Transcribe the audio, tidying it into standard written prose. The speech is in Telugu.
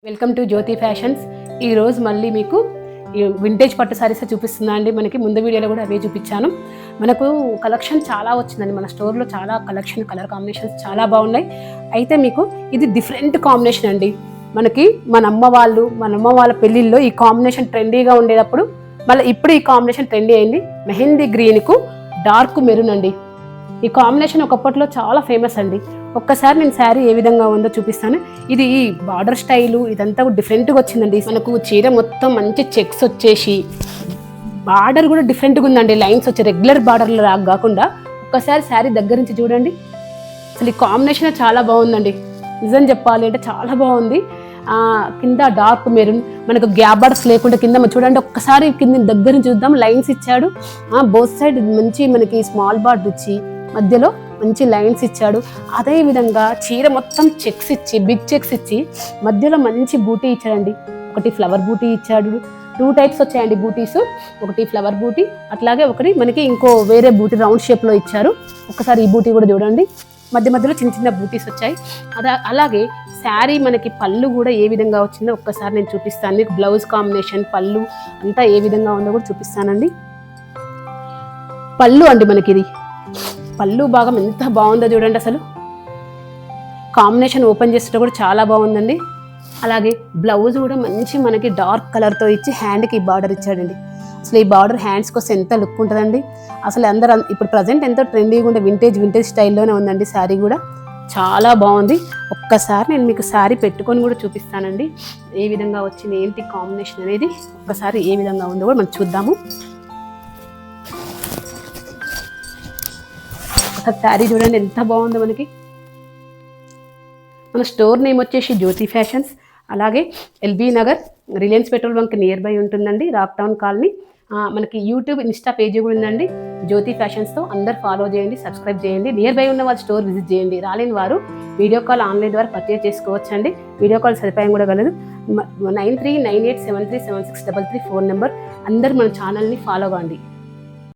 Welcome to Jyothi fashions. ఈరోజు మళ్ళీ మీకు వింటేజ్ పట్టు సారీస్ చూపిస్తున్నా అండి. మనకి ముందు వీడియోలో కూడా అవే చూపించాను. మనకు కలెక్షన్ చాలా వచ్చిందండి. మన స్టోర్లో చాలా కలెక్షన్, కలర్ కాంబినేషన్స్ చాలా బాగున్నాయి. అయితే మీకు ఇది డిఫరెంట్ కాంబినేషన్ అండి. మనకి మన అమ్మ వాళ్ళ పెళ్ళిళ్ళలో ఈ కాంబినేషన్ ట్రెండీగా ఉండేటప్పుడు మళ్ళీ ఇప్పుడు ఈ కాంబినేషన్ ట్రెండీ అయింది. మెహందీ గ్రీన్కు డార్క్ మెరూన్ అండి. ఈ కాంబినేషన్ ఒకప్పట్లో చాలా ఫేమస్ అండి. ఒక్కసారి నేను శారీ ఏ విధంగా ఉందో చూపిస్తాను. ఇది బార్డర్ స్టైలు ఇదంతా డిఫరెంట్గా వచ్చిందండి. మనకు చీర మొత్తం మంచి చెక్స్ వచ్చేసి బార్డర్ కూడా డిఫరెంట్గా ఉందండి. లైన్స్ వచ్చి రెగ్యులర్ బార్డర్లో కాకుండా ఒక్కసారి శారీ దగ్గర నుంచి చూడండి. అసలు ఈ కాంబినేషన్ చాలా బాగుందండి. నిజం చెప్పాలి అంటే చాలా బాగుంది. కింద డార్క్ మెరూన్, మనకు గ్యాప్ బార్డర్స్ లేకుండా కింద చూడండి. ఒక్కసారి కింద దగ్గర నుంచి చూద్దాం. లైన్స్ ఇచ్చాడు. బోత్ సైడ్ మంచి మనకి స్మాల్ బార్డర్ ఇచ్చి మధ్యలో మంచి లైన్స్ ఇచ్చాడు. అదే విధంగా చీర మొత్తం చెక్స్ ఇచ్చి బిగ్ చెక్స్ ఇచ్చి మధ్యలో మంచి బూటీ ఇచ్చాడండి. ఒకటి ఫ్లవర్ బూటీ ఇచ్చాడు. 2 టైప్స్ వచ్చాయండి బూటీస్. ఒకటి ఫ్లవర్ బూటీ, అట్లాగే ఒకటి మనకి ఇంకో వేరే బూటీ రౌండ్ షేప్లో ఇచ్చారు. ఒకసారి ఈ బూటీ కూడా చూడండి. మధ్యలో చిన్న చిన్న బూటీస్ వచ్చాయి. అలాగే శారీ మనకి పళ్ళు కూడా ఏ విధంగా వచ్చిందో ఒక్కసారి నేను చూపిస్తాను మీకు. బ్లౌజ్ కాంబినేషన్, పళ్ళు అంతా ఏ విధంగా ఉందో కూడా చూపిస్తానండి. పళ్ళు అండి మనకి ఇది పళ్ళు భాగం ఎంత బాగుందో చూడండి. అసలు కాంబినేషన్ ఓపెన్ చేస్తే కూడా చాలా బాగుందండి. అలాగే బ్లౌజ్ కూడా మంచి మనకి డార్క్ కలర్తో ఇచ్చి హ్యాండ్కి ఈ బార్డర్ ఇచ్చాడండి. అసలు ఈ బార్డర్ హ్యాండ్స్కి వస్తే ఎంత లుక్ ఉంటుందండి. అసలు అందరూ ఇప్పుడు ప్రజెంట్ ఎంతో ట్రెండీగా ఉండే వింటేజ్ స్టైల్లోనే ఉందండి. శారీ కూడా చాలా బాగుంది. ఒక్కసారి నేను మీకు శారీ పెట్టుకొని కూడా చూపిస్తానండి ఏ విధంగా వచ్చింది ఏంటి కాంబినేషన్ అనేది. ఒక్కసారి ఏ విధంగా ఉందో కూడా మనం చూద్దాము. శారీ చూడండి ఎంత బాగుందో. మనకి మన స్టోర్ నేమ్ వచ్చేసి జ్యోతి ఫ్యాషన్స్. అలాగే LB Nagar Reliance petrol bunk nearby ఉంటుందండి. Rock Town colony. మనకి యూట్యూబ్, ఇన్స్టా పేజీ కూడా ఉందండి జ్యోతి ఫ్యాషన్స్తో. అందరు ఫాలో చేయండి, సబ్స్క్రైబ్ చేయండి. నియర్ బై ఉన్న వాళ్ళు స్టోర్ విజిట్ చేయండి. రాలేని వారు వీడియో కాల్ ఆన్లైన్ ద్వారా పర్చేజ్ చేసుకోవచ్చండి. వీడియో కాల్ సదుపాయం కూడా కలదు. 9398737633 ఫోన్ నెంబర్. అందరు మన ఛానల్ని ఫాలో కాండి.